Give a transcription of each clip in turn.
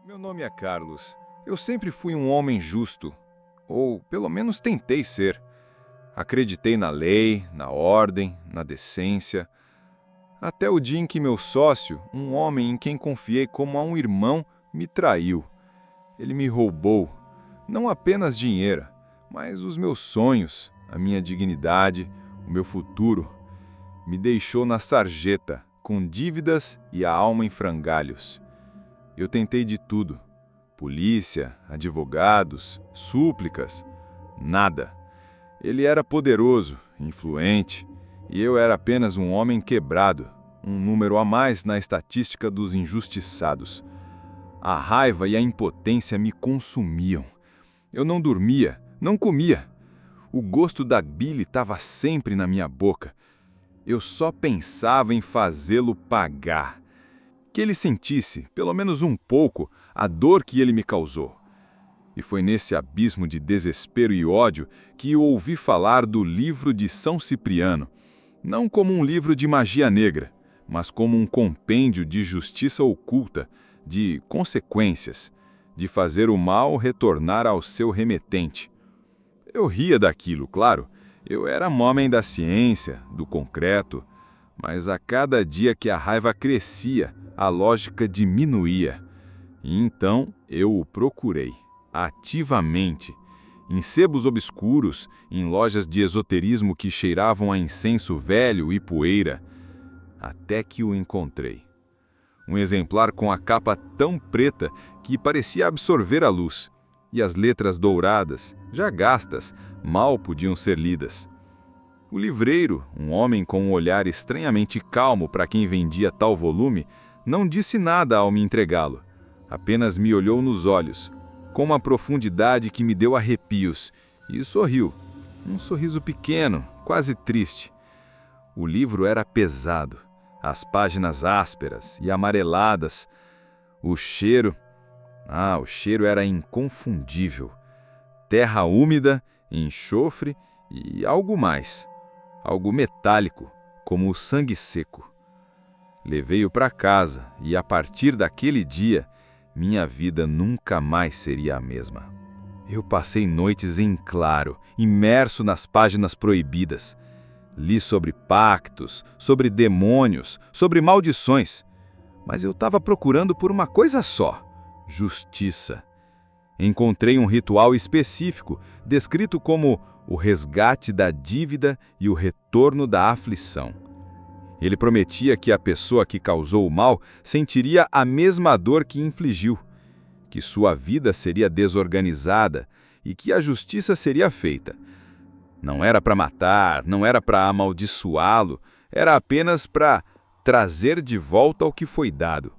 Meu nome é Carlos. Eu sempre fui um homem justo, ou pelo menos tentei ser. Acreditei na lei, na ordem, na decência. Até o dia em que meu sócio, um homem em quem confiei como a um irmão, me traiu. Ele me roubou, não apenas dinheiro, mas os meus sonhos, a minha dignidade, o meu futuro. Me deixou na sarjeta, com dívidas e a alma em frangalhos. Eu tentei de tudo. Polícia, advogados, súplicas. Nada. Ele era poderoso, influente, e eu era apenas um homem quebrado, um número a mais na estatística dos injustiçados. A raiva e a impotência me consumiam. Eu não dormia, não comia. O gosto da bile estava sempre na minha boca. Eu só pensava em fazê-lo pagar. Que ele sentisse, pelo menos um pouco, a dor que ele me causou. E foi nesse abismo de desespero e ódio que eu ouvi falar do livro de São Cipriano, não como um livro de magia negra, mas como um compêndio de justiça oculta, de consequências, de fazer o mal retornar ao seu remetente. Eu ria daquilo, claro. Eu era homem da ciência, do concreto, mas a cada dia que a raiva crescia, a lógica diminuía. E então eu o procurei, ativamente, em sebos obscuros, em lojas de esoterismo que cheiravam a incenso velho e poeira, até que o encontrei. Um exemplar com a capa tão preta que parecia absorver a luz, e as letras douradas, já gastas, mal podiam ser lidas. O livreiro, um homem com um olhar estranhamente calmo para quem vendia tal volume, não disse nada ao me entregá-lo. Apenas me olhou nos olhos, com uma profundidade que me deu arrepios, e sorriu. Um sorriso pequeno, quase triste. O livro era pesado, as páginas ásperas e amareladas. O cheiro era inconfundível. Terra úmida, enxofre e algo mais. Algo metálico, como o sangue seco. Levei-o para casa e, a partir daquele dia, minha vida nunca mais seria a mesma. Eu passei noites em claro, imerso nas páginas proibidas. Li sobre pactos, sobre demônios, sobre maldições. Mas eu estava procurando por uma coisa só: justiça. Encontrei um ritual específico, descrito como o resgate da dívida e o retorno da aflição. Ele prometia que a pessoa que causou o mal sentiria a mesma dor que infligiu, que sua vida seria desorganizada e que a justiça seria feita. Não era para matar, não era para amaldiçoá-lo, era apenas para trazer de volta o que foi dado.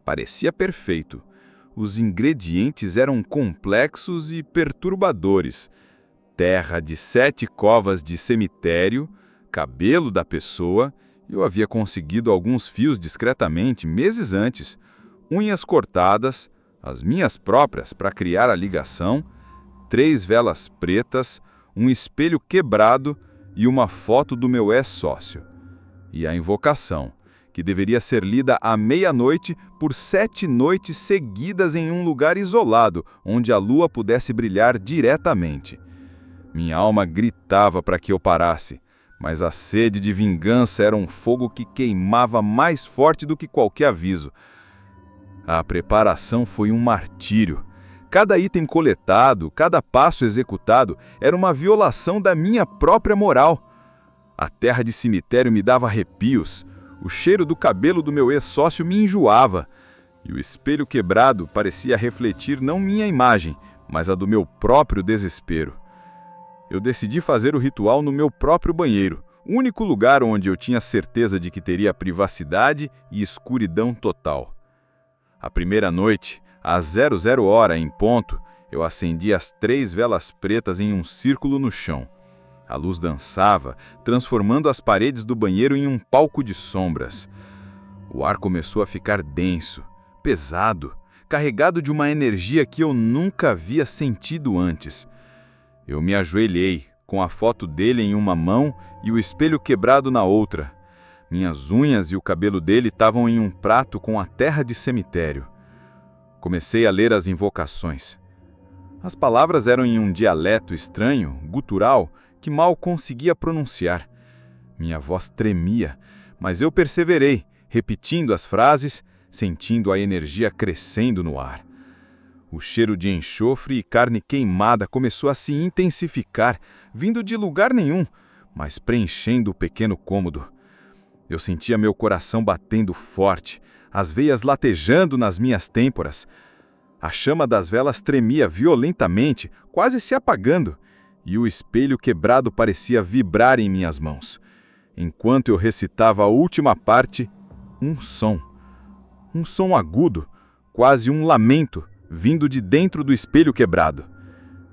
Parecia perfeito. Os ingredientes eram complexos e perturbadores. Terra de 7 covas de cemitério, cabelo da pessoa. Eu havia conseguido alguns fios discretamente meses antes, unhas cortadas, as minhas próprias para criar a ligação, 3 velas pretas, um espelho quebrado e uma foto do meu ex-sócio. E a invocação, que deveria ser lida à meia-noite por 7 noites seguidas em um lugar isolado, onde a lua pudesse brilhar diretamente. Minha alma gritava para que eu parasse, mas a sede de vingança era um fogo que queimava mais forte do que qualquer aviso. A preparação foi um martírio. Cada item coletado, cada passo executado era uma violação da minha própria moral. A terra de cemitério me dava arrepios, o cheiro do cabelo do meu ex-sócio me enjoava, e o espelho quebrado parecia refletir não minha imagem, mas a do meu próprio desespero. Eu decidi fazer o ritual no meu próprio banheiro, o único lugar onde eu tinha certeza de que teria privacidade e escuridão total. A primeira noite, às 00 hora em ponto, eu acendi as 3 velas pretas em um círculo no chão. A luz dançava, transformando as paredes do banheiro em um palco de sombras. O ar começou a ficar denso, pesado, carregado de uma energia que eu nunca havia sentido antes. Eu me ajoelhei, com a foto dele em uma mão e o espelho quebrado na outra. Minhas unhas e o cabelo dele estavam em um prato com a terra de cemitério. Comecei a ler as invocações. As palavras eram em um dialeto estranho, gutural, que mal conseguia pronunciar. Minha voz tremia, mas eu perseverei, repetindo as frases, sentindo a energia crescendo no ar. O cheiro de enxofre e carne queimada começou a se intensificar, vindo de lugar nenhum, mas preenchendo o pequeno cômodo. Eu sentia meu coração batendo forte, as veias latejando nas minhas têmporas. A chama das velas tremia violentamente, quase se apagando, e o espelho quebrado parecia vibrar em minhas mãos. Enquanto eu recitava a última parte, um som agudo, quase um lamento, vindo de dentro do espelho quebrado.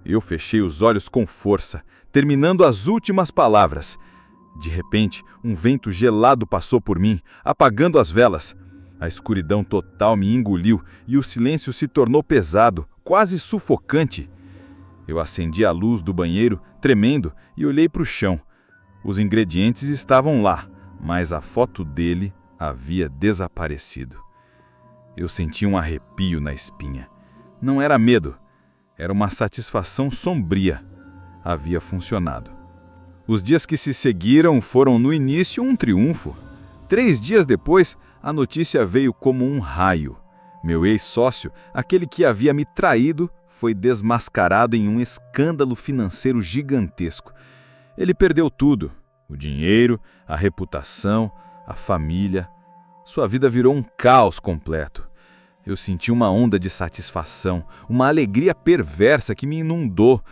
Eu fechei os olhos com força, terminando as últimas palavras. De repente, um vento gelado passou por mim, apagando as velas. A escuridão total me engoliu e o silêncio se tornou pesado, quase sufocante. Eu acendi a luz do banheiro, tremendo, e olhei para o chão. Os ingredientes estavam lá, mas a foto dele havia desaparecido. Eu senti um arrepio na espinha. Não era medo, era uma satisfação sombria. Havia funcionado. Os dias que se seguiram foram no início um triunfo. 3 dias depois, a notícia veio como um raio. Meu ex-sócio, aquele que havia me traído, foi desmascarado em um escândalo financeiro gigantesco. Ele perdeu tudo: o dinheiro, a reputação, a família. Sua vida virou um caos completo. Eu senti uma onda de satisfação, uma alegria perversa que me inundou.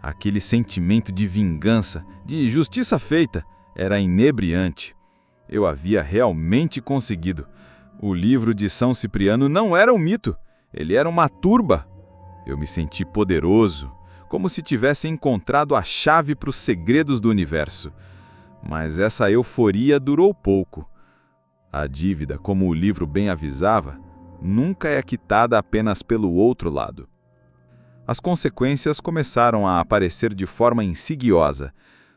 Aquele sentimento de vingança, de justiça feita, era inebriante. Eu havia realmente conseguido. O livro de São Cipriano não era um mito, ele era uma turba. Eu me senti poderoso, como se tivesse encontrado a chave para os segredos do universo. Mas essa euforia durou pouco. A dívida, como o livro bem avisava, nunca é quitada apenas pelo outro lado. As consequências começaram a aparecer de forma insidiosa,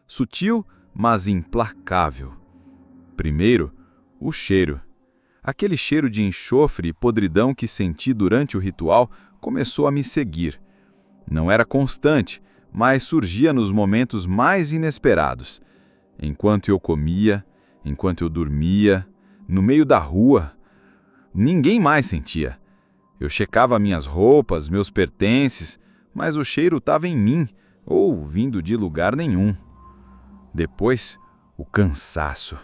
sutil, mas implacável. Primeiro, o cheiro. Aquele cheiro de enxofre e podridão que senti durante o ritual começou a me seguir. Não era constante, mas surgia nos momentos mais inesperados. Enquanto eu comia, enquanto eu dormia, no meio da rua. Ninguém mais sentia. Eu checava minhas roupas, meus pertences, mas o cheiro estava em mim, ou vindo de lugar nenhum. Depois, o cansaço.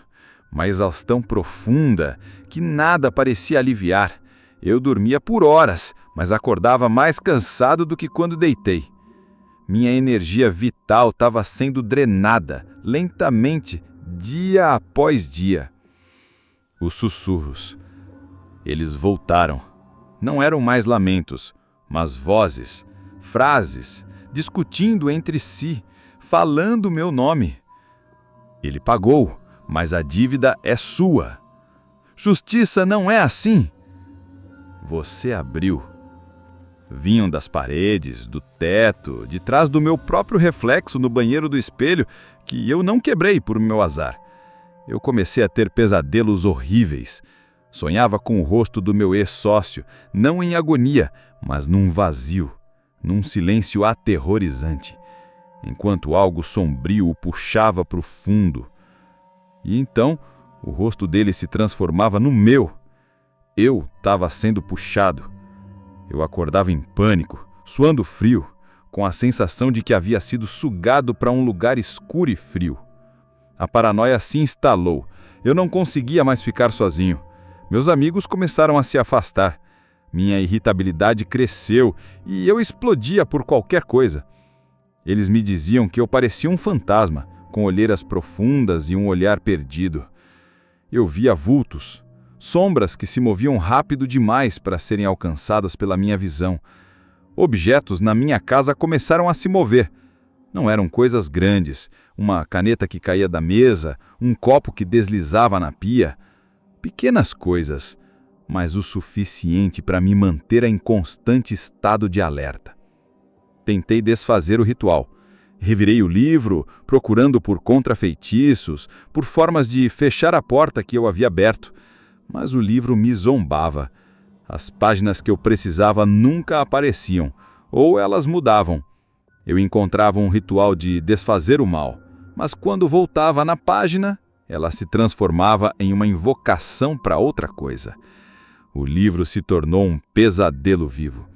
Uma exaustão profunda que nada parecia aliviar. Eu dormia por horas, mas acordava mais cansado do que quando deitei. Minha energia vital estava sendo drenada, lentamente, dia após dia. Os sussurros. Eles voltaram. Não eram mais lamentos, mas vozes, frases, discutindo entre si, falando meu nome. Ele pagou, mas a dívida é sua. Justiça não é assim. Você abriu. Vinham das paredes, do teto, de trás do meu próprio reflexo no banheiro do espelho, que eu não quebrei por meu azar. Eu comecei a ter pesadelos horríveis. Sonhava com o rosto do meu ex-sócio, não em agonia, mas num vazio, num silêncio aterrorizante, enquanto algo sombrio o puxava para o fundo. E então, o rosto dele se transformava no meu. Eu estava sendo puxado. Eu acordava em pânico, suando frio, com a sensação de que havia sido sugado para um lugar escuro e frio. A paranoia se instalou. Eu não conseguia mais ficar sozinho. Meus amigos começaram a se afastar. Minha irritabilidade cresceu e eu explodia por qualquer coisa. Eles me diziam que eu parecia um fantasma, com olheiras profundas e um olhar perdido. Eu via vultos, sombras que se moviam rápido demais para serem alcançadas pela minha visão. Objetos na minha casa começaram a se mover. Não eram coisas grandes, uma caneta que caía da mesa, um copo que deslizava na pia. Pequenas coisas, mas o suficiente para me manter em constante estado de alerta. Tentei desfazer o ritual. Revirei o livro, procurando por contrafeitiços, por formas de fechar a porta que eu havia aberto. Mas o livro me zombava. As páginas que eu precisava nunca apareciam, ou elas mudavam. Eu encontrava um ritual de desfazer o mal, mas quando voltava na página, ela se transformava em uma invocação para outra coisa. O livro se tornou um pesadelo vivo.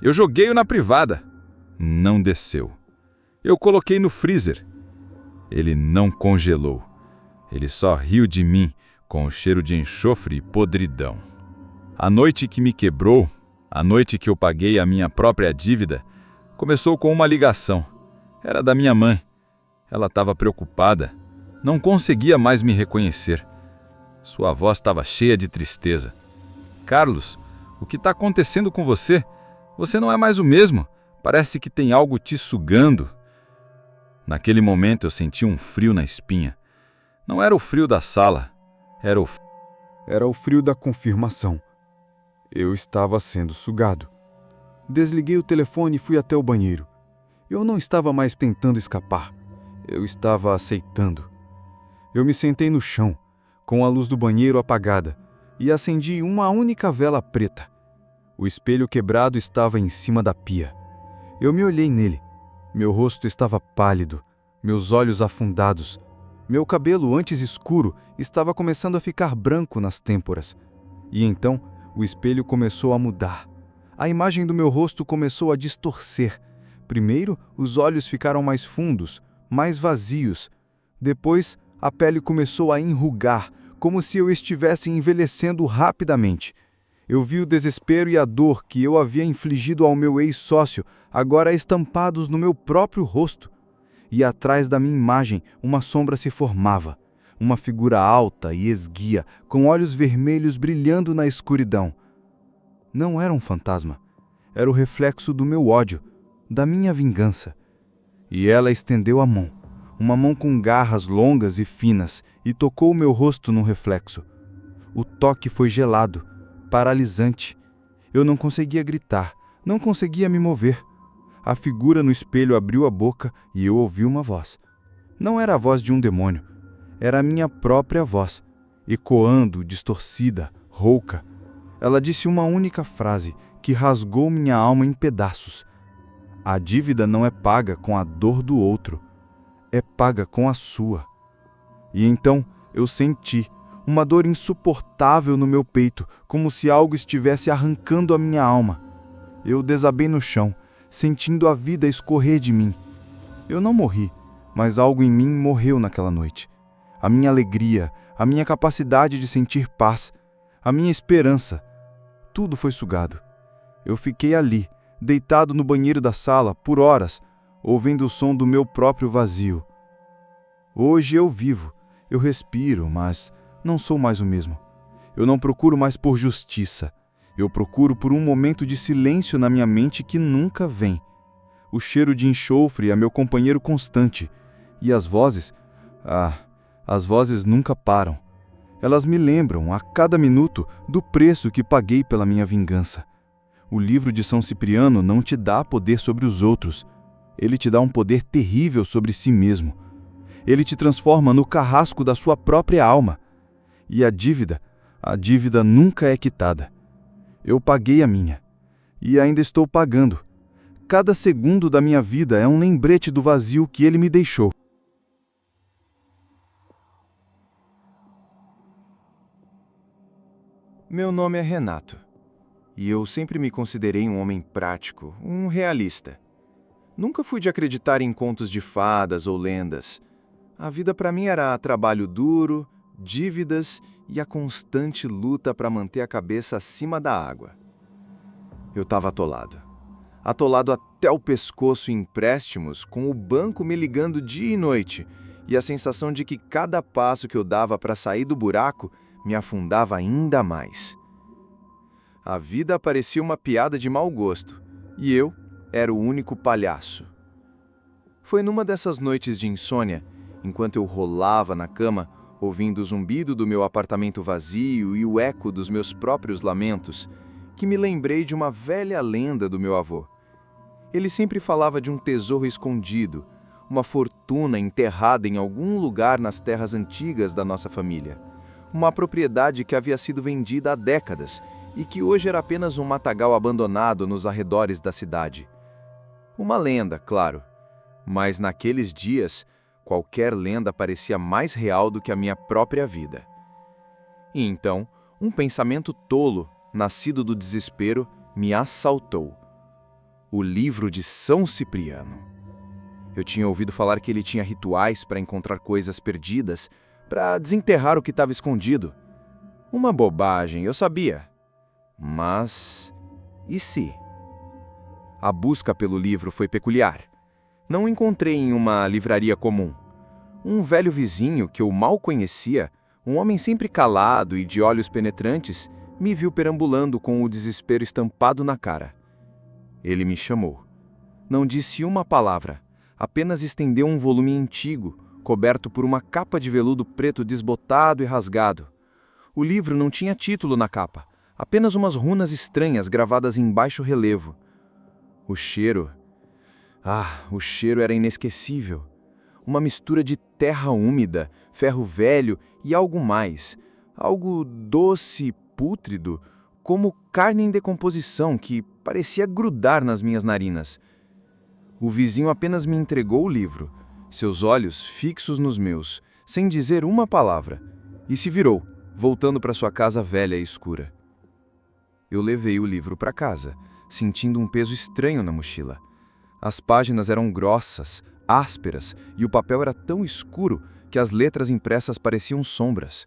Eu joguei-o na privada. Não desceu. Eu coloquei no freezer. Ele não congelou. Ele só riu de mim, com o cheiro de enxofre e podridão. A noite que me quebrou, a noite que eu paguei a minha própria dívida, começou com uma ligação. Era da minha mãe. Ela estava preocupada. Não conseguia mais me reconhecer. Sua voz estava cheia de tristeza. Carlos, o que está acontecendo com você? Você não é mais o mesmo. Parece que tem algo te sugando. Naquele momento eu senti um frio na espinha. Não era o frio da sala. Era o frio da confirmação. Eu estava sendo sugado. Desliguei o telefone e fui até o banheiro. Eu não estava mais tentando escapar. Eu estava aceitando. Eu me sentei no chão, com a luz do banheiro apagada, e acendi uma única vela preta. O espelho quebrado estava em cima da pia. Eu me olhei nele. Meu rosto estava pálido, meus olhos afundados. Meu cabelo, antes escuro, estava começando a ficar branco nas têmporas. E então, o espelho começou a mudar. A imagem do meu rosto começou a distorcer. Primeiro, os olhos ficaram mais fundos, mais vazios. Depois, a pele começou a enrugar, como se eu estivesse envelhecendo rapidamente. Eu vi o desespero e a dor que eu havia infligido ao meu ex-sócio, agora estampados no meu próprio rosto. E atrás da minha imagem, uma sombra se formava. Uma figura alta e esguia, com olhos vermelhos brilhando na escuridão. Não era um fantasma. Era o reflexo do meu ódio, da minha vingança. E ela estendeu a mão, uma mão com garras longas e finas, e tocou o meu rosto no reflexo. O toque foi gelado, paralisante. Eu não conseguia gritar, não conseguia me mover. A figura no espelho abriu a boca e eu ouvi uma voz. Não era a voz de um demônio. Era a minha própria voz, ecoando, distorcida, rouca. Ela disse uma única frase que rasgou minha alma em pedaços. A dívida não é paga com a dor do outro, é paga com a sua. E então eu senti uma dor insuportável no meu peito, como se algo estivesse arrancando a minha alma. Eu desabei no chão, sentindo a vida escorrer de mim. Eu não morri, mas algo em mim morreu naquela noite. A minha alegria, a minha capacidade de sentir paz, a minha esperança, tudo foi sugado. Eu fiquei ali, deitado no banheiro da sala, por horas, ouvindo o som do meu próprio vazio. Hoje eu vivo, eu respiro, mas não sou mais o mesmo. Eu não procuro mais por justiça. Eu procuro por um momento de silêncio na minha mente que nunca vem. O cheiro de enxofre é meu companheiro constante. E as vozes? As vozes nunca param. Elas me lembram, a cada minuto, do preço que paguei pela minha vingança. O livro de São Cipriano não te dá poder sobre os outros. Ele te dá um poder terrível sobre si mesmo. Ele te transforma no carrasco da sua própria alma. E a dívida nunca é quitada. Eu paguei a minha. E ainda estou pagando. Cada segundo da minha vida é um lembrete do vazio que ele me deixou. Meu nome é Renato. E eu sempre me considerei um homem prático, um realista. Nunca fui de acreditar em contos de fadas ou lendas. A vida para mim era trabalho duro, dívidas e a constante luta para manter a cabeça acima da água. Eu estava atolado. Atolado até o pescoço em empréstimos, com o banco me ligando dia e noite, e a sensação de que cada passo que eu dava para sair do buraco me afundava ainda mais. A vida parecia uma piada de mau gosto, e eu era o único palhaço. Foi numa dessas noites de insônia, enquanto eu rolava na cama, ouvindo o zumbido do meu apartamento vazio e o eco dos meus próprios lamentos, que me lembrei de uma velha lenda do meu avô. Ele sempre falava de um tesouro escondido, uma fortuna enterrada em algum lugar nas terras antigas da nossa família. Uma propriedade que havia sido vendida há décadas e que hoje era apenas um matagal abandonado nos arredores da cidade. Uma lenda, claro, mas naqueles dias, qualquer lenda parecia mais real do que a minha própria vida. E então, um pensamento tolo, nascido do desespero, me assaltou. O livro de São Cipriano. Eu tinha ouvido falar que ele tinha rituais para encontrar coisas perdidas, para desenterrar o que estava escondido. Uma bobagem, eu sabia. Mas... e se? A busca pelo livro foi peculiar. Não o encontrei em uma livraria comum. Um velho vizinho que eu mal conhecia, um homem sempre calado e de olhos penetrantes, me viu perambulando com o desespero estampado na cara. Ele me chamou. Não disse uma palavra, apenas estendeu um volume antigo, coberto por uma capa de veludo preto desbotado e rasgado. O livro não tinha título na capa, apenas umas runas estranhas gravadas em baixo relevo. O cheiro... o cheiro era inesquecível. Uma mistura de terra úmida, ferro velho e algo mais. Algo doce, pútrido, como carne em decomposição que parecia grudar nas minhas narinas. O vizinho apenas me entregou o livro, seus olhos fixos nos meus, sem dizer uma palavra, e se virou, voltando para sua casa velha e escura. Eu levei o livro para casa, sentindo um peso estranho na mochila. As páginas eram grossas, ásperas, e o papel era tão escuro que as letras impressas pareciam sombras.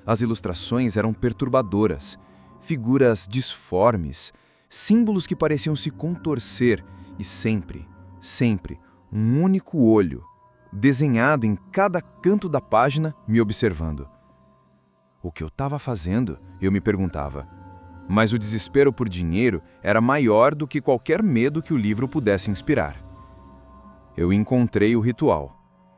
As ilustrações eram perturbadoras, figuras disformes, símbolos que pareciam se contorcer e sempre, um único olho, desenhado em cada canto da página, me observando. O que eu estava fazendo? Eu me perguntava. Mas o desespero por dinheiro era maior do que qualquer medo que o livro pudesse inspirar. Eu encontrei o ritual.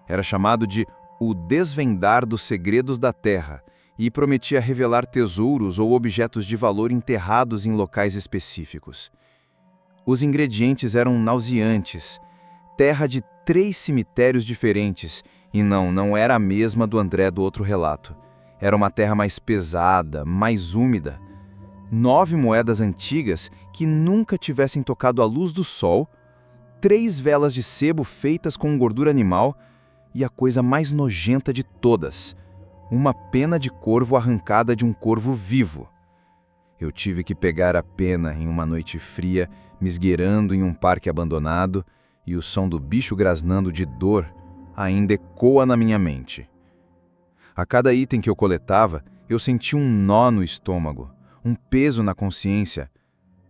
Era chamado de O Desvendar dos Segredos da Terra e prometia revelar tesouros ou objetos de valor enterrados em locais específicos. Os ingredientes eram nauseantes, terra de 3 cemitérios diferentes, e não era a mesma do André do outro relato. Era uma terra mais pesada, mais úmida. 9 moedas antigas que nunca tivessem tocado a luz do sol, 3 velas de sebo feitas com gordura animal e a coisa mais nojenta de todas, uma pena de corvo arrancada de um corvo vivo. Eu tive que pegar a pena em uma noite fria, me esgueirando em um parque abandonado, e o som do bicho grasnando de dor ainda ecoa na minha mente. A cada item que eu coletava, eu sentia um nó no estômago, um peso na consciência,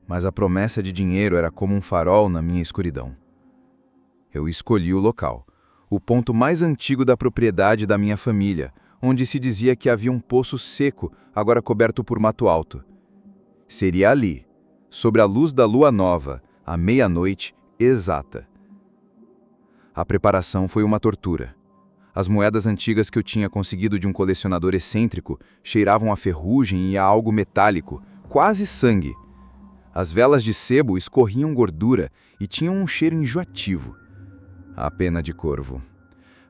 mas a promessa de dinheiro era como um farol na minha escuridão. Eu escolhi o local, o ponto mais antigo da propriedade da minha família, onde se dizia que havia um poço seco, agora coberto por mato alto. Seria ali, sobre a luz da lua nova, à meia-noite exata. A preparação foi uma tortura. As moedas antigas que eu tinha conseguido de um colecionador excêntrico cheiravam a ferrugem e a algo metálico, quase sangue. As velas de sebo escorriam gordura e tinham um cheiro enjoativo. A pena de corvo.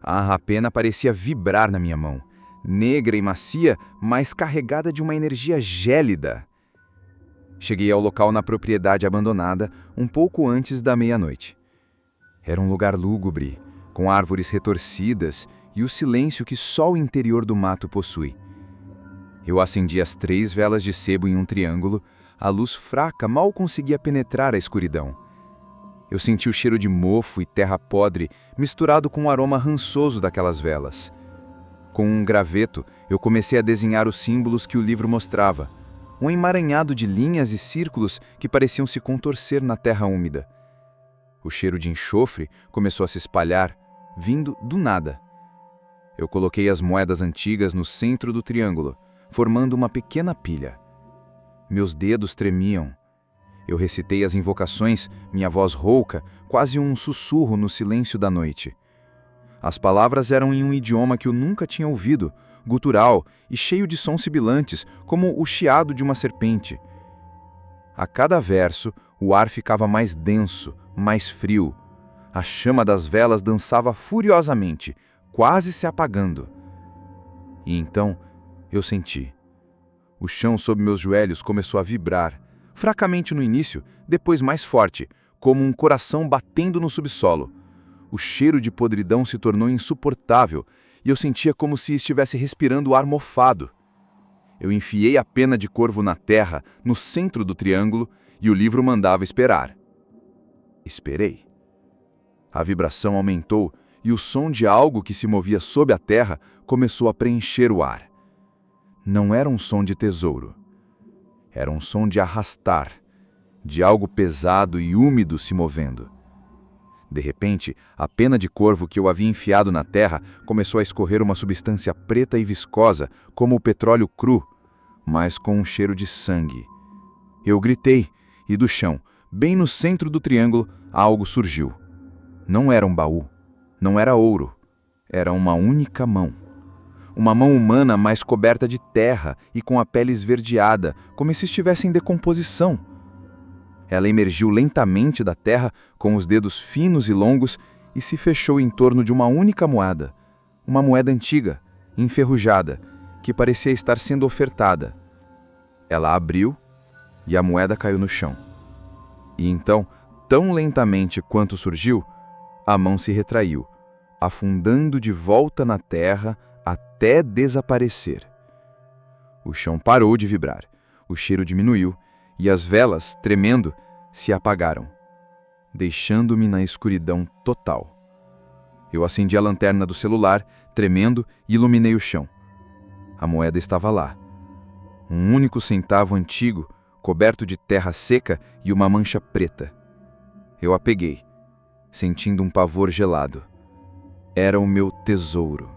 A rapena parecia vibrar na minha mão, negra e macia, mas carregada de uma energia gélida. Cheguei ao local na propriedade abandonada um pouco antes da meia-noite. Era um lugar lúgubre, com árvores retorcidas e o silêncio que só o interior do mato possui. Eu acendi as 3 velas de sebo em um triângulo, a luz fraca mal conseguia penetrar a escuridão. Eu senti o cheiro de mofo e terra podre misturado com o aroma rançoso daquelas velas. Com um graveto, eu comecei a desenhar os símbolos que o livro mostrava, um emaranhado de linhas e círculos que pareciam se contorcer na terra úmida. O cheiro de enxofre começou a se espalhar, vindo do nada. Eu coloquei as moedas antigas no centro do triângulo, formando uma pequena pilha. Meus dedos tremiam. Eu recitei as invocações, minha voz rouca, quase um sussurro no silêncio da noite. As palavras eram em um idioma que eu nunca tinha ouvido, gutural e cheio de sons sibilantes, como o chiado de uma serpente. A cada verso, o ar ficava mais denso, mais frio. A chama das velas dançava furiosamente, quase se apagando. E então eu senti. O chão sob meus joelhos começou a vibrar, fracamente no início, depois mais forte, como um coração batendo no subsolo. O cheiro de podridão se tornou insuportável e eu sentia como se estivesse respirando ar mofado. Eu enfiei a pena de corvo na terra, no centro do triângulo, e o livro mandava esperar. Esperei. A vibração aumentou e o som de algo que se movia sob a terra começou a preencher o ar. Não era um som de tesouro. Era um som de arrastar, de algo pesado e úmido se movendo. De repente, a pena de corvo que eu havia enfiado na terra começou a escorrer uma substância preta e viscosa, como o petróleo cru, mas com um cheiro de sangue. Eu gritei, e do chão, bem no centro do triângulo, algo surgiu. Não era um baú, não era ouro, era uma única mão. Uma mão humana, mas coberta de terra e com a pele esverdeada, como se estivesse em decomposição. Ela emergiu lentamente da terra, com os dedos finos e longos, e se fechou em torno de uma única moeda. Uma moeda antiga, enferrujada, que parecia estar sendo ofertada. Ela abriu e a moeda caiu no chão. E então, tão lentamente quanto surgiu, a mão se retraiu, afundando de volta na terra até desaparecer. O chão parou de vibrar, o cheiro diminuiu e as velas, tremendo, se apagaram, deixando-me na escuridão total. Eu acendi a lanterna do celular, tremendo, e iluminei o chão. A moeda estava lá. Um único centavo antigo, coberto de terra seca e uma mancha preta. Eu a peguei, sentindo um pavor gelado. Era o meu tesouro.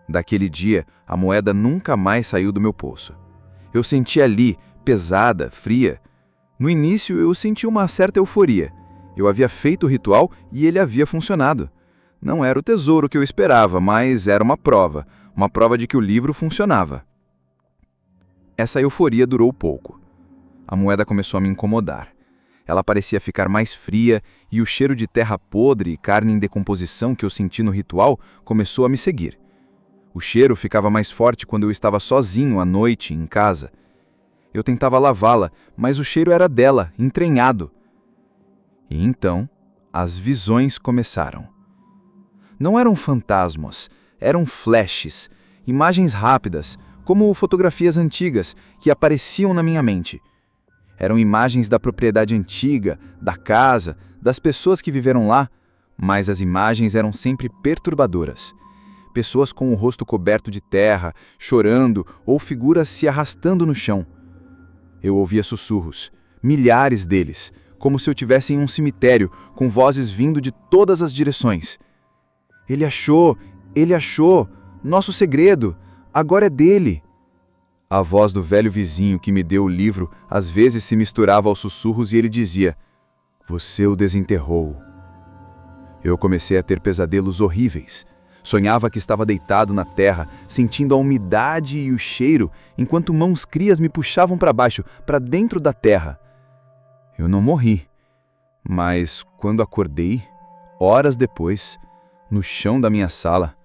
Daquele dia, a moeda nunca mais saiu do meu bolso. Eu senti ali, pesada, fria. No início, eu senti uma certa euforia. Eu havia feito o ritual e ele havia funcionado. Não era o tesouro que eu esperava, mas era uma prova de que o livro funcionava. Essa euforia durou pouco. A moeda começou a me incomodar. Ela parecia ficar mais fria e o cheiro de terra podre e carne em decomposição que eu senti no ritual começou a me seguir. O cheiro ficava mais forte quando eu estava sozinho à noite, em casa. Eu tentava lavá-la, mas o cheiro era dela, entranhado. E então, as visões começaram. Não eram fantasmas, eram flashes, imagens rápidas, como fotografias antigas, que apareciam na minha mente. Eram imagens da propriedade antiga, da casa, das pessoas que viveram lá, mas as imagens eram sempre perturbadoras. Pessoas com o rosto coberto de terra, chorando, ou figuras se arrastando no chão. Eu ouvia sussurros, milhares deles, como se eu tivesse em um cemitério, com vozes vindo de todas as direções. Ele achou, nosso segredo, agora é dele. A voz do velho vizinho que me deu o livro às vezes se misturava aos sussurros e ele dizia: "Você o desenterrou." Eu comecei a ter pesadelos horríveis. Sonhava que estava deitado na terra, sentindo a umidade e o cheiro, enquanto mãos crias me puxavam para baixo, para dentro da terra. Eu não morri, mas quando acordei, horas depois, no chão da minha sala,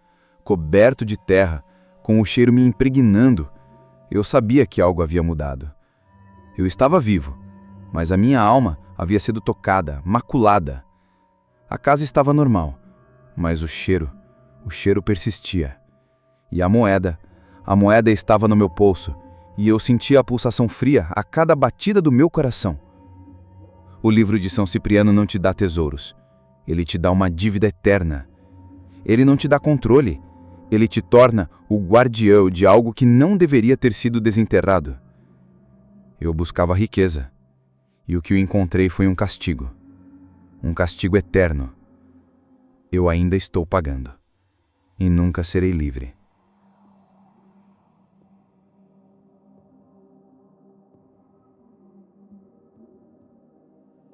coberto de terra, com o cheiro me impregnando, eu sabia que algo havia mudado. Eu estava vivo, mas a minha alma havia sido tocada, maculada. A casa estava normal, mas o cheiro persistia. E a moeda estava no meu pulso, e eu sentia a pulsação fria a cada batida do meu coração. O livro de São Cipriano não te dá tesouros. Ele te dá uma dívida eterna. Ele não te dá controle. Ele te torna o guardião de algo que não deveria ter sido desenterrado. Eu buscava riqueza, e o que eu encontrei foi um castigo eterno. Eu ainda estou pagando, e nunca serei livre.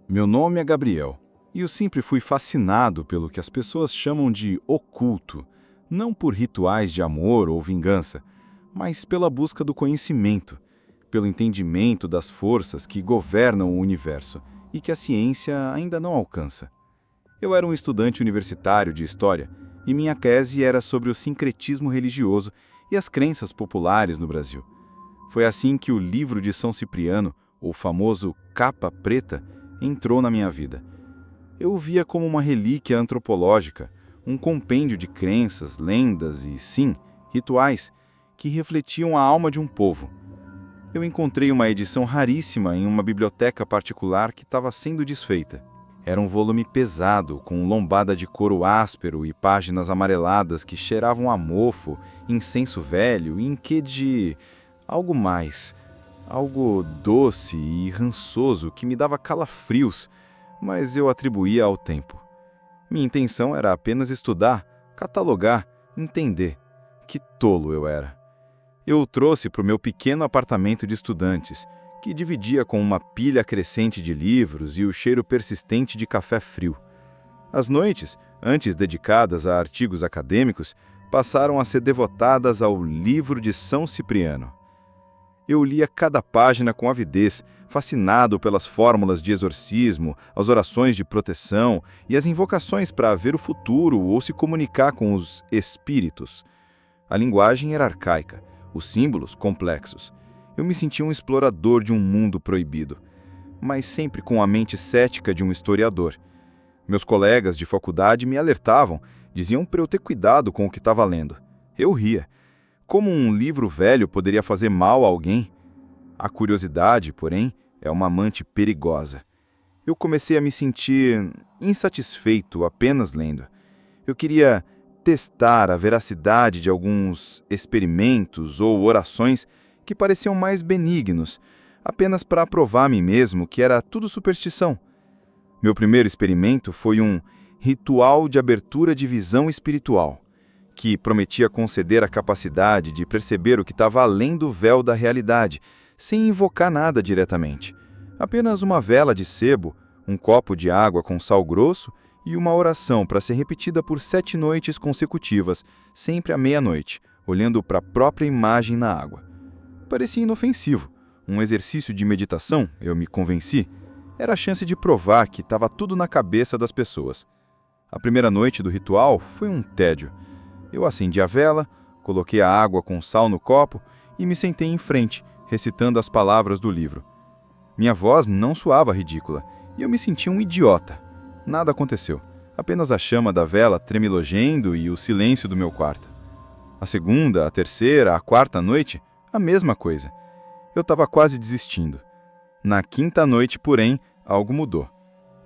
Meu nome é Gabriel, e eu sempre fui fascinado pelo que as pessoas chamam de oculto, não por rituais de amor ou vingança, mas pela busca do conhecimento, pelo entendimento das forças que governam o universo e que a ciência ainda não alcança. Eu era um estudante universitário de História e minha tese era sobre o sincretismo religioso e as crenças populares no Brasil. Foi assim que o livro de São Cipriano, o famoso Capa Preta, entrou na minha vida. Eu o via como uma relíquia antropológica, um compêndio de crenças, lendas e, sim, rituais que refletiam a alma de um povo. Eu encontrei uma edição raríssima em uma biblioteca particular que estava sendo desfeita. Era um volume pesado, com lombada de couro áspero e páginas amareladas que cheiravam a mofo, incenso velho e em que de algo mais, algo doce e rançoso que me dava calafrios, mas eu atribuía ao tempo. Minha intenção era apenas estudar, catalogar, entender. Que tolo eu era! Eu o trouxe para o meu pequeno apartamento de estudantes, que dividia com uma pilha crescente de livros e o cheiro persistente de café frio. As noites, antes dedicadas a artigos acadêmicos, passaram a ser devotadas ao livro de São Cipriano. Eu lia cada página com avidez, fascinado pelas fórmulas de exorcismo, as orações de proteção e as invocações para ver o futuro ou se comunicar com os espíritos. A linguagem era arcaica, os símbolos complexos. Eu me sentia um explorador de um mundo proibido, mas sempre com a mente cética de um historiador. Meus colegas de faculdade me alertavam, diziam para eu ter cuidado com o que estava lendo. Eu ria. Como um livro velho poderia fazer mal a alguém? A curiosidade, porém, é uma amante perigosa. Eu comecei a me sentir insatisfeito apenas lendo. Eu queria testar a veracidade de alguns experimentos ou orações que pareciam mais benignos, apenas para provar a mim mesmo que era tudo superstição. Meu primeiro experimento foi um ritual de abertura de visão espiritual, que prometia conceder a capacidade de perceber o que estava além do véu da realidade, sem invocar nada diretamente. Apenas uma vela de sebo, um copo de água com sal grosso e uma oração para ser repetida por 7 noites consecutivas, sempre à meia-noite, olhando para a própria imagem na água. Parecia inofensivo. Um exercício de meditação, eu me convenci, era a chance de provar que estava tudo na cabeça das pessoas. A primeira noite do ritual foi um tédio. Eu acendi a vela, coloquei a água com sal no copo e me sentei em frente, recitando as palavras do livro. Minha voz não soava ridícula e eu me sentia um idiota. Nada aconteceu, apenas a chama da vela tremilogendo e o silêncio do meu quarto. A segunda, a terceira, a quarta noite, a mesma coisa. Eu estava quase desistindo. Na quinta noite, porém, algo mudou.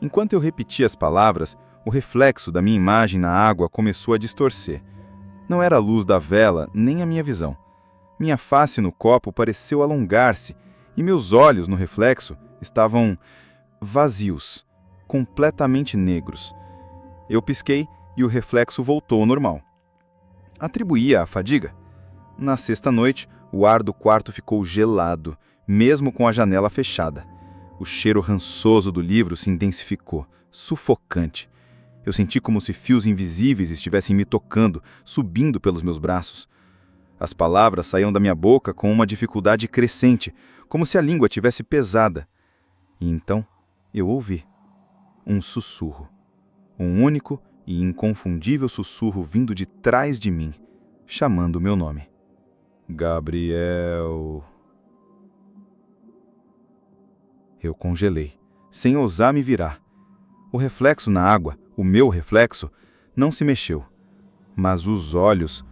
Enquanto eu repetia as palavras, o reflexo da minha imagem na água começou a distorcer. Não era a luz da vela, nem a minha visão. Minha face no copo pareceu alongar-se e meus olhos no reflexo estavam vazios, completamente negros. Eu pisquei e o reflexo voltou ao normal. Atribuía à fadiga. Na sexta noite, o ar do quarto ficou gelado, mesmo com a janela fechada. O cheiro rançoso do livro se intensificou, sufocante. Eu senti como se fios invisíveis estivessem me tocando, subindo pelos meus braços. As palavras saíam da minha boca com uma dificuldade crescente, como se a língua tivesse pesada. E então eu ouvi um sussurro. Um único e inconfundível sussurro vindo de trás de mim, chamando o meu nome. Gabriel. Eu congelei, sem ousar me virar. O reflexo na água, o meu reflexo, não se mexeu. Mas os olhos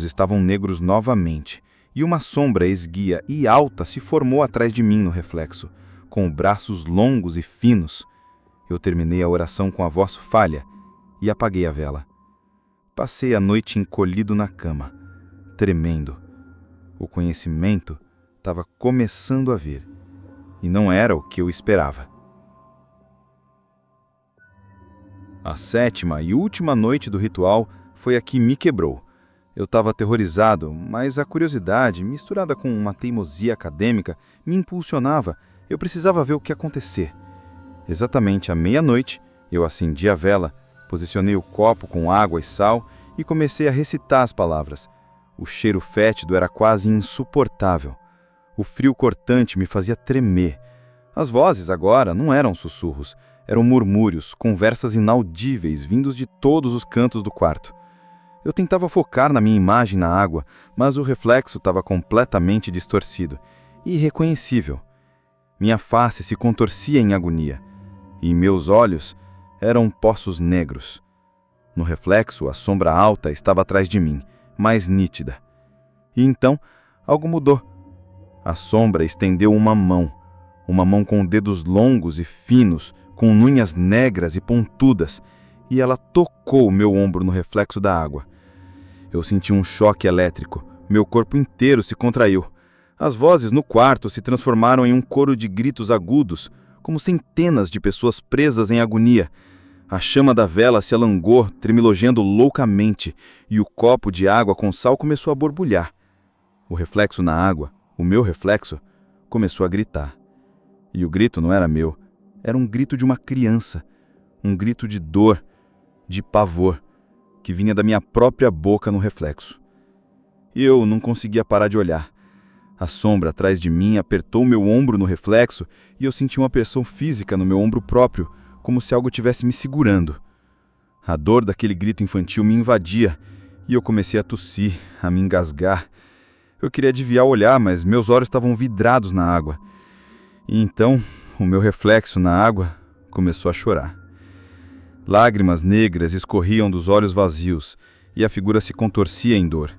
estavam negros novamente, e uma sombra esguia e alta se formou atrás de mim no reflexo, com braços longos e finos. Eu terminei a oração com a voz falha e apaguei a vela. Passei a noite encolhido na cama, tremendo. O conhecimento estava começando a vir, e não era o que eu esperava. A sétima e última noite do ritual foi a que me quebrou. Eu estava aterrorizado, mas a curiosidade, misturada com uma teimosia acadêmica, me impulsionava. Eu precisava ver o que ia acontecer. Exatamente à meia-noite, eu acendi a vela, posicionei o copo com água e sal e comecei a recitar as palavras. O cheiro fétido era quase insuportável. O frio cortante me fazia tremer. As vozes agora não eram sussurros, eram murmúrios, conversas inaudíveis vindos de todos os cantos do quarto. Eu tentava focar na minha imagem na água, mas o reflexo estava completamente distorcido e irreconhecível. Minha face se contorcia em agonia, e meus olhos eram poços negros. No reflexo, a sombra alta estava atrás de mim, mais nítida. E então, algo mudou. A sombra estendeu uma mão com dedos longos e finos, com unhas negras e pontudas, e ela tocou meu ombro no reflexo da água. Eu senti um choque elétrico, meu corpo inteiro se contraiu. As vozes no quarto se transformaram em um coro de gritos agudos, como centenas de pessoas presas em agonia. A chama da vela se alongou, tremilogendo loucamente, e o copo de água com sal começou a borbulhar. O reflexo na água, o meu reflexo, começou a gritar. E o grito não era meu, era um grito de uma criança, um grito de dor, de pavor, que vinha da minha própria boca no reflexo. E eu não conseguia parar de olhar. A sombra atrás de mim apertou meu ombro no reflexo e eu senti uma pressão física no meu ombro próprio, como se algo tivesse me segurando. A dor daquele grito infantil me invadia e eu comecei a tossir, a me engasgar. Eu queria desviar o olhar, mas meus olhos estavam vidrados na água. E então, o meu reflexo na água começou a chorar. Lágrimas negras escorriam dos olhos vazios e a figura se contorcia em dor.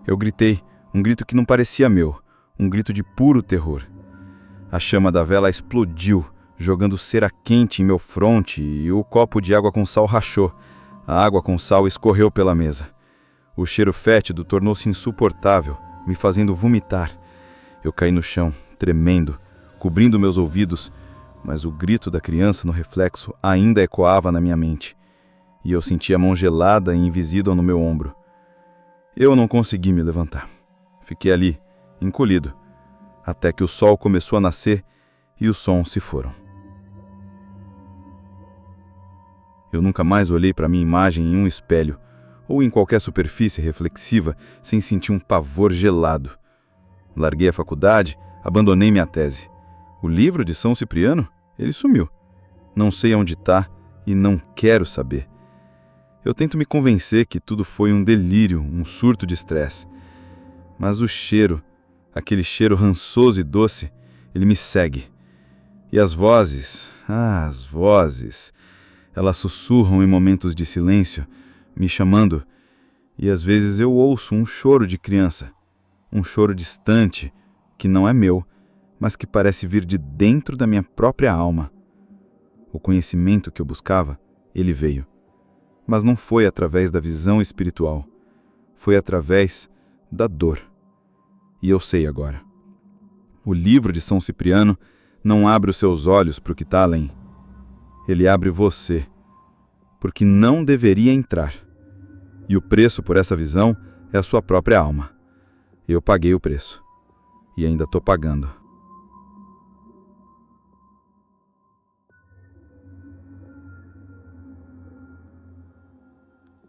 Eu gritei, um grito que não parecia meu, um grito de puro terror. A chama da vela explodiu, jogando cera quente em meu fronte e o copo de água com sal rachou. A água com sal escorreu pela mesa. O cheiro fétido tornou-se insuportável, me fazendo vomitar. Eu caí no chão, tremendo, cobrindo meus ouvidos, mas o grito da criança no reflexo ainda ecoava na minha mente, e eu sentia a mão gelada e invisível no meu ombro. Eu não consegui me levantar. Fiquei ali, encolhido, até que o sol começou a nascer e os sons se foram. Eu nunca mais olhei para minha imagem em um espelho ou em qualquer superfície reflexiva sem sentir um pavor gelado. Larguei a faculdade, abandonei minha tese. O livro de São Cipriano, ele sumiu. Não sei onde está e não quero saber. Eu tento me convencer que tudo foi um delírio, um surto de estresse. Mas o cheiro, aquele cheiro rançoso e doce, ele me segue. E as vozes, as vozes, elas sussurram em momentos de silêncio, me chamando, e às vezes eu ouço um choro de criança, um choro distante, que não é meu, mas que parece vir de dentro da minha própria alma. O conhecimento que eu buscava, ele veio. Mas não foi através da visão espiritual, foi através da dor. E eu sei agora. O livro de São Cipriano não abre os seus olhos para o que está além. Ele abre você, porque não deveria entrar. E o preço por essa visão é a sua própria alma. Eu paguei o preço. E ainda estou pagando.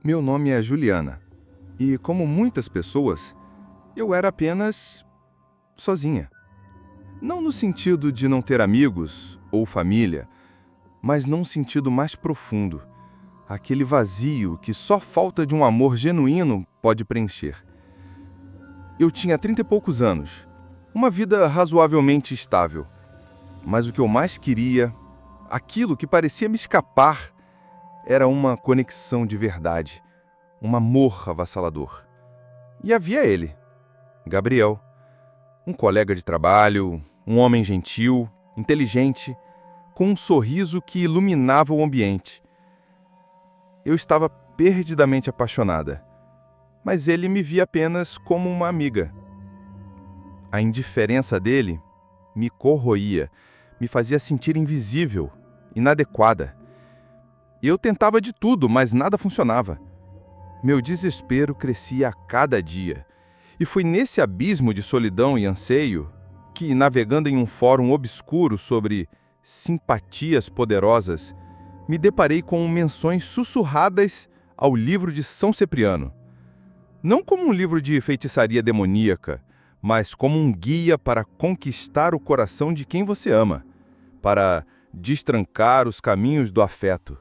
Meu nome é Juliana. E como muitas pessoas, eu era apenas sozinha. Não no sentido de não ter amigos ou família, mas num sentido mais profundo. Aquele vazio que só falta de um amor genuíno pode preencher. Eu tinha 30 e poucos anos, uma vida razoavelmente estável. Mas o que eu mais queria, aquilo que parecia me escapar, era uma conexão de verdade, um amor avassalador. E havia ele, Gabriel, um colega de trabalho, um homem gentil, inteligente, com um sorriso que iluminava o ambiente. Eu estava perdidamente apaixonada, mas ele me via apenas como uma amiga. A indiferença dele me corroía, me fazia sentir invisível, inadequada. Eu tentava de tudo, mas nada funcionava. Meu desespero crescia a cada dia. E foi nesse abismo de solidão e anseio que, navegando em um fórum obscuro sobre simpatias poderosas, me deparei com menções sussurradas ao livro de São Cipriano. Não como um livro de feitiçaria demoníaca, mas como um guia para conquistar o coração de quem você ama, para destrancar os caminhos do afeto.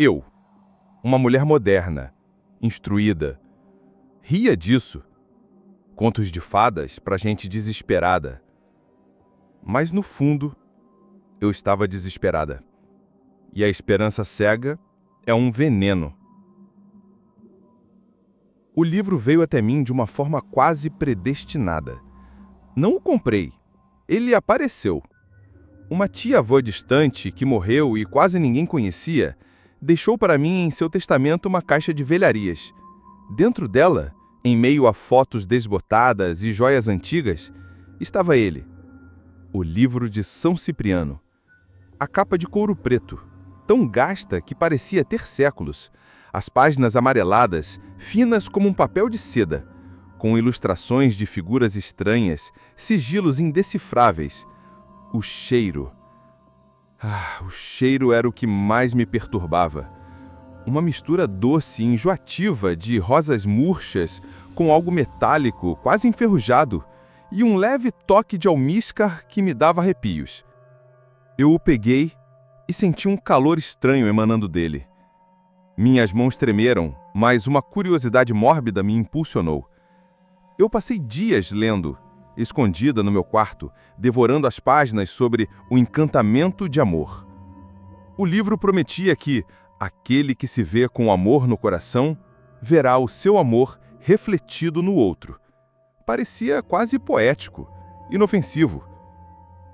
Eu, uma mulher moderna, instruída. Ria disso. Contos de fadas para gente desesperada. Mas no fundo, eu estava desesperada. E a esperança cega é um veneno. O livro veio até mim de uma forma quase predestinada. Não o comprei. Ele apareceu. Uma tia-avó distante, que morreu e quase ninguém conhecia, deixou para mim em seu testamento uma caixa de velharias. Dentro dela, em meio a fotos desbotadas e joias antigas, estava ele, o livro de São Cipriano. A capa de couro preto, tão gasta que parecia ter séculos. As páginas amareladas, finas como um papel de seda, com ilustrações de figuras estranhas, sigilos indecifráveis. O cheiro. O cheiro era o que mais me perturbava. Uma mistura doce e enjoativa de rosas murchas com algo metálico, quase enferrujado, e um leve toque de almíscar que me dava arrepios. Eu o peguei e senti um calor estranho emanando dele. Minhas mãos tremeram, mas uma curiosidade mórbida me impulsionou. Eu passei dias lendo, escondida no meu quarto, devorando as páginas sobre o encantamento de amor. O livro prometia que aquele que se vê com amor no coração verá o seu amor refletido no outro. Parecia quase poético, inofensivo.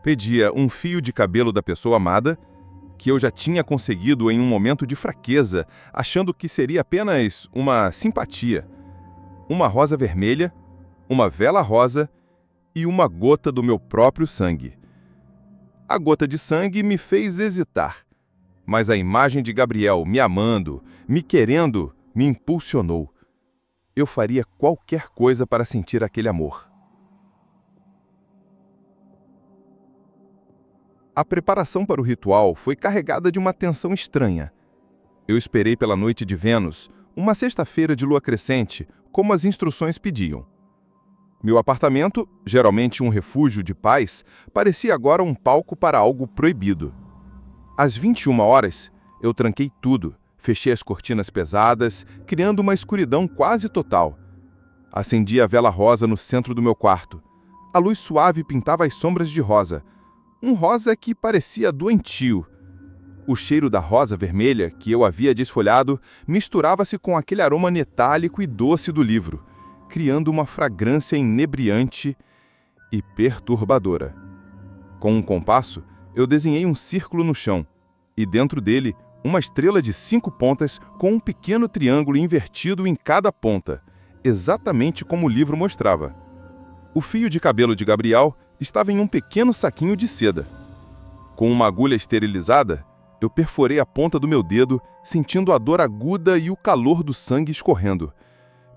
Pedia um fio de cabelo da pessoa amada, que eu já tinha conseguido em um momento de fraqueza, achando que seria apenas uma simpatia. Uma rosa vermelha, uma vela rosa e uma gota do meu próprio sangue. A gota de sangue me fez hesitar, mas a imagem de Gabriel me amando, me querendo, me impulsionou. Eu faria qualquer coisa para sentir aquele amor. A preparação para o ritual foi carregada de uma tensão estranha. Eu esperei pela noite de Vênus, uma sexta-feira de lua crescente, como as instruções pediam. Meu apartamento, geralmente um refúgio de paz, parecia agora um palco para algo proibido. Às 21 horas, eu tranquei tudo, fechei as cortinas pesadas, criando uma escuridão quase total. Acendi a vela rosa no centro do meu quarto. A luz suave pintava as sombras de rosa. Um rosa que parecia doentio. O cheiro da rosa vermelha, que eu havia desfolhado, misturava-se com aquele aroma metálico e doce do livro, criando uma fragrância inebriante e perturbadora. Com um compasso, eu desenhei um círculo no chão, e dentro dele, uma estrela de 5 pontas com um pequeno triângulo invertido em cada ponta, exatamente como o livro mostrava. O fio de cabelo de Gabriel estava em um pequeno saquinho de seda. Com uma agulha esterilizada, eu perfurei a ponta do meu dedo, sentindo a dor aguda e o calor do sangue escorrendo.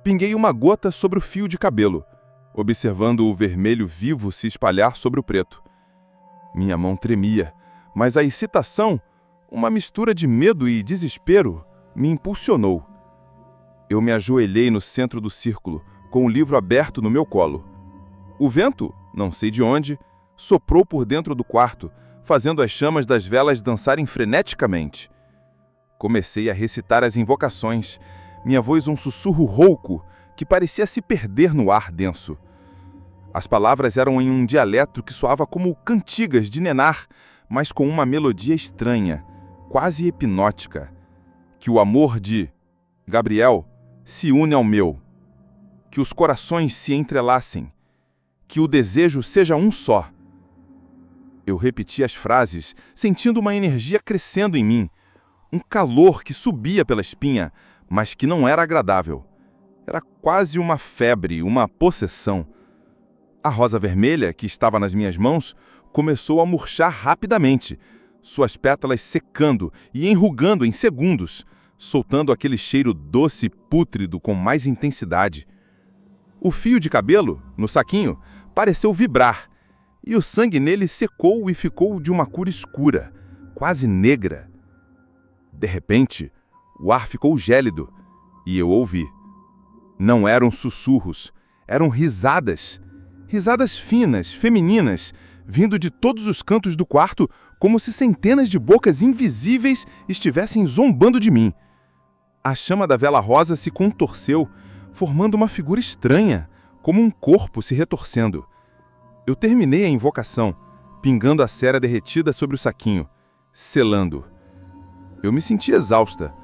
Pinguei uma gota sobre o fio de cabelo, observando o vermelho vivo se espalhar sobre o preto. Minha mão tremia, mas a excitação, uma mistura de medo e desespero, me impulsionou. Eu me ajoelhei no centro do círculo, com o livro aberto no meu colo. O vento, não sei de onde, soprou por dentro do quarto, fazendo as chamas das velas dançarem freneticamente. Comecei a recitar as invocações, minha voz um sussurro rouco que parecia se perder no ar denso. As palavras eram em um dialeto que soava como cantigas de nenar, mas com uma melodia estranha, quase hipnótica. Que o amor de Gabriel se une ao meu. Que os corações se entrelacem. Que o desejo seja um só. Eu repeti as frases, sentindo uma energia crescendo em mim. Um calor que subia pela espinha, mas que não era agradável. Era quase uma febre, uma possessão. A rosa vermelha, que estava nas minhas mãos, começou a murchar rapidamente, suas pétalas secando e enrugando em segundos, soltando aquele cheiro doce e pútrido com mais intensidade. O fio de cabelo, no saquinho, pareceu vibrar, e o sangue nele secou e ficou de uma cor escura, quase negra. De repente, o ar ficou gélido, e eu ouvi. Não eram sussurros, eram risadas. Risadas finas, femininas, vindo de todos os cantos do quarto, como se centenas de bocas invisíveis estivessem zombando de mim. A chama da vela rosa se contorceu, formando uma figura estranha, como um corpo se retorcendo. Eu terminei a invocação, pingando a cera derretida sobre o saquinho, selando. Eu me senti exausta,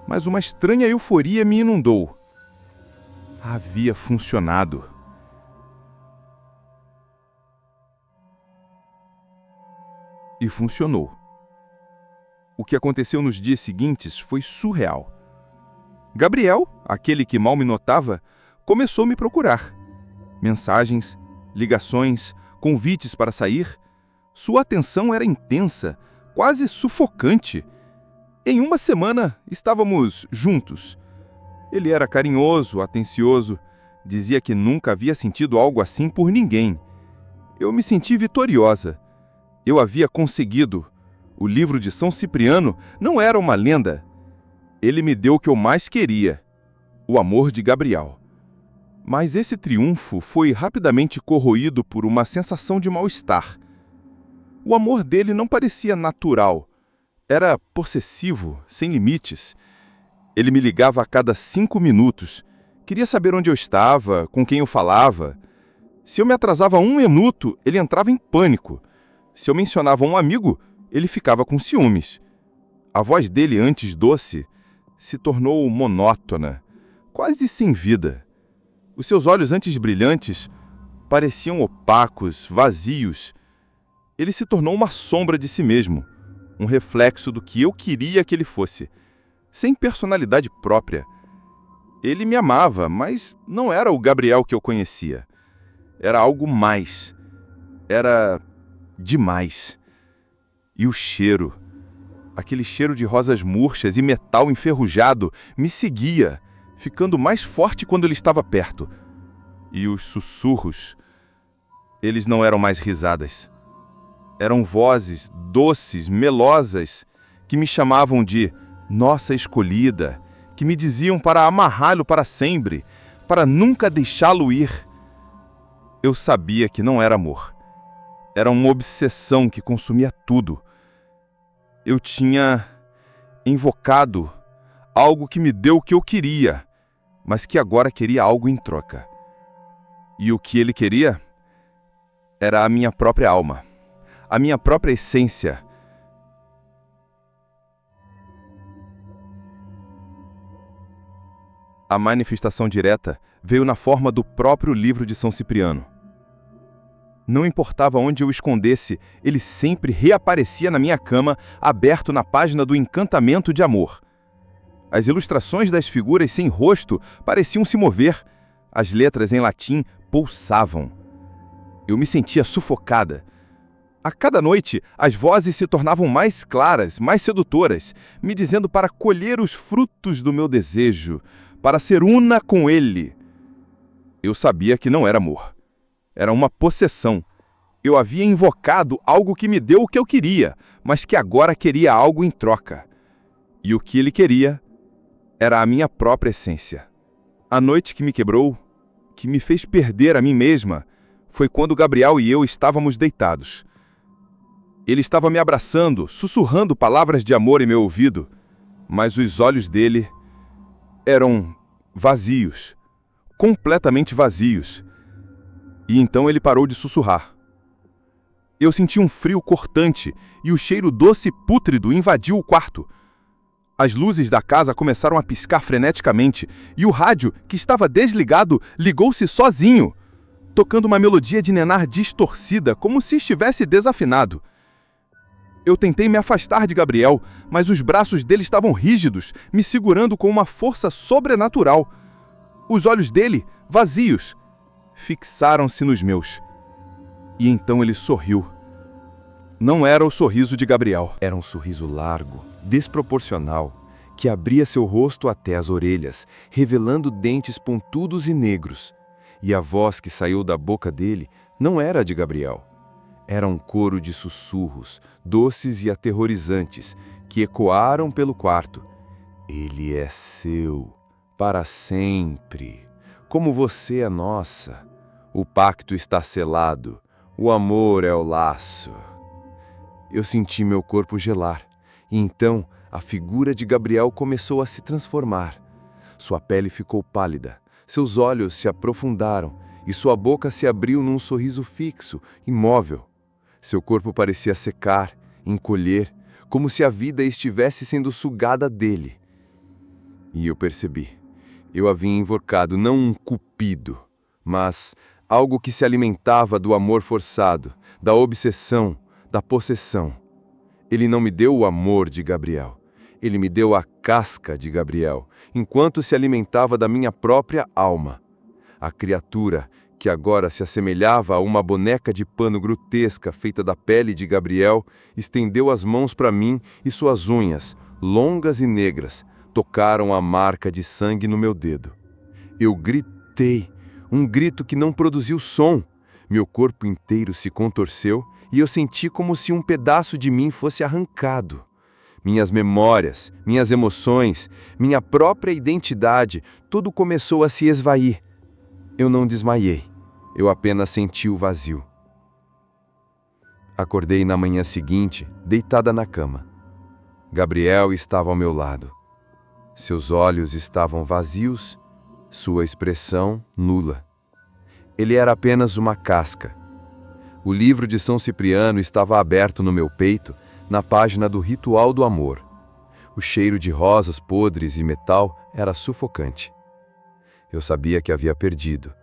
mas uma estranha euforia me inundou. Havia funcionado. E funcionou. O que aconteceu nos dias seguintes foi surreal. Gabriel, aquele que mal me notava, começou a me procurar. Mensagens, ligações, convites para sair. Sua atenção era intensa, quase sufocante. Em uma semana, estávamos juntos. Ele era carinhoso, atencioso, dizia que nunca havia sentido algo assim por ninguém. Eu me senti vitoriosa. Eu havia conseguido. O livro de São Cipriano não era uma lenda. Ele me deu o que eu mais queria, o amor de Gabriel. Mas esse triunfo foi rapidamente corroído por uma sensação de mal-estar. O amor dele não parecia natural. Era possessivo, sem limites. Ele me ligava a cada 5 minutos. Queria saber onde eu estava, com quem eu falava. Se eu me atrasava 1 minuto, ele entrava em pânico. Se eu mencionava um amigo, ele ficava com ciúmes. A voz dele, antes doce, se tornou monótona, quase sem vida. Os seus olhos, antes brilhantes, pareciam opacos, vazios. Ele se tornou uma sombra de si mesmo, um reflexo do que eu queria que ele fosse, sem personalidade própria. Ele me amava, mas não era o Gabriel que eu conhecia. Era algo mais. Era demais. E o cheiro, aquele cheiro de rosas murchas e metal enferrujado, me seguia, ficando mais forte quando ele estava perto. E os sussurros, eles não eram mais risadas. Eram vozes doces, melosas, que me chamavam de nossa escolhida, que me diziam para amarrá-lo para sempre, para nunca deixá-lo ir. Eu sabia que não era amor. Era uma obsessão que consumia tudo. Eu tinha invocado algo que me deu o que eu queria, mas que agora queria algo em troca. E o que ele queria era a minha própria alma, a minha própria essência. A manifestação direta veio na forma do próprio livro de São Cipriano. Não importava onde eu escondesse, ele sempre reaparecia na minha cama, aberto na página do encantamento de amor. As ilustrações das figuras sem rosto pareciam se mover. As letras em latim pulsavam. Eu me sentia sufocada. A cada noite, as vozes se tornavam mais claras, mais sedutoras, me dizendo para colher os frutos do meu desejo, para ser una com ele. Eu sabia que não era amor. Era uma possessão. Eu havia invocado algo que me deu o que eu queria, mas que agora queria algo em troca. E o que ele queria era a minha própria essência. A noite que me quebrou, que me fez perder a mim mesma, foi quando Gabriel e eu estávamos deitados. Ele estava me abraçando, sussurrando palavras de amor em meu ouvido, mas os olhos dele eram vazios, completamente vazios. E então ele parou de sussurrar. Eu senti um frio cortante e o cheiro doce e pútrido invadiu o quarto. As luzes da casa começaram a piscar freneticamente e o rádio, que estava desligado, ligou-se sozinho, tocando uma melodia de ninar distorcida, como se estivesse desafinado. Eu tentei me afastar de Gabriel, mas os braços dele estavam rígidos, me segurando com uma força sobrenatural. Os olhos dele, vazios, fixaram-se nos meus. E então ele sorriu. Não era o sorriso de Gabriel. Era um sorriso largo, desproporcional, que abria seu rosto até as orelhas, revelando dentes pontudos e negros. E a voz que saiu da boca dele não era a de Gabriel. Era um coro de sussurros, doces e aterrorizantes, que ecoaram pelo quarto. Ele é seu, para sempre. Como você é nossa. O pacto está selado. O amor é o laço. Eu senti meu corpo gelar, e então A figura de Gabriel começou a se transformar. Sua pele ficou pálida, seus olhos se aprofundaram e sua boca se abriu num sorriso fixo, imóvel. Seu corpo parecia secar, encolher, como se a vida estivesse sendo sugada dele. E eu percebi. Eu havia invocado não um cupido, mas algo que se alimentava do amor forçado, da obsessão, da possessão. Ele não me deu o amor de Gabriel. Ele me deu a casca de Gabriel, enquanto se alimentava da minha própria alma. A criatura, que agora se assemelhava a uma boneca de pano grotesca feita da pele de Gabriel, estendeu as mãos para mim e suas unhas, longas e negras, tocaram a marca de sangue no meu dedo. Eu gritei, um grito que não produziu som. Meu corpo inteiro se contorceu e eu senti como se um pedaço de mim fosse arrancado. Minhas memórias, minhas emoções, minha própria identidade, tudo começou a se esvair. Eu não desmaiei, eu apenas senti o vazio. Acordei na manhã seguinte, deitada na cama. Gabriel estava ao meu lado. Seus olhos estavam vazios, sua expressão nula. Ele era apenas uma casca. O livro de São Cipriano estava aberto no meu peito, na página do Ritual do Amor. O cheiro de rosas podres e metal era sufocante. Eu sabia que havia perdido.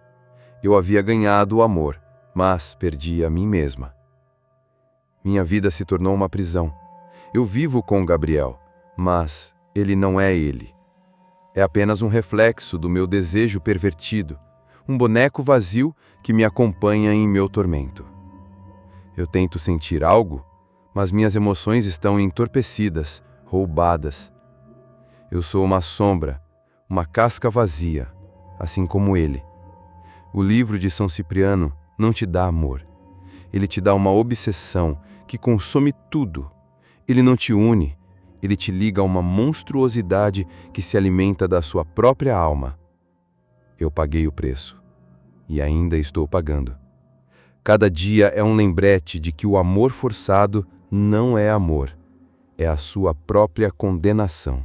Eu havia ganhado o amor, mas perdi a mim mesma. Minha vida se tornou uma prisão. Eu vivo com Gabriel, mas ele não é ele. É apenas um reflexo do meu desejo pervertido, um boneco vazio que me acompanha em meu tormento. Eu tento sentir algo, mas minhas emoções estão entorpecidas, roubadas. Eu sou uma sombra, uma casca vazia, assim como ele. O livro de São Cipriano não te dá amor. Ele te dá uma obsessão que consome tudo. Ele não te une, ele te liga a uma monstruosidade que se alimenta da sua própria alma. Eu paguei o preço, e ainda estou pagando. Cada dia é um lembrete de que o amor forçado não é amor, é a sua própria condenação.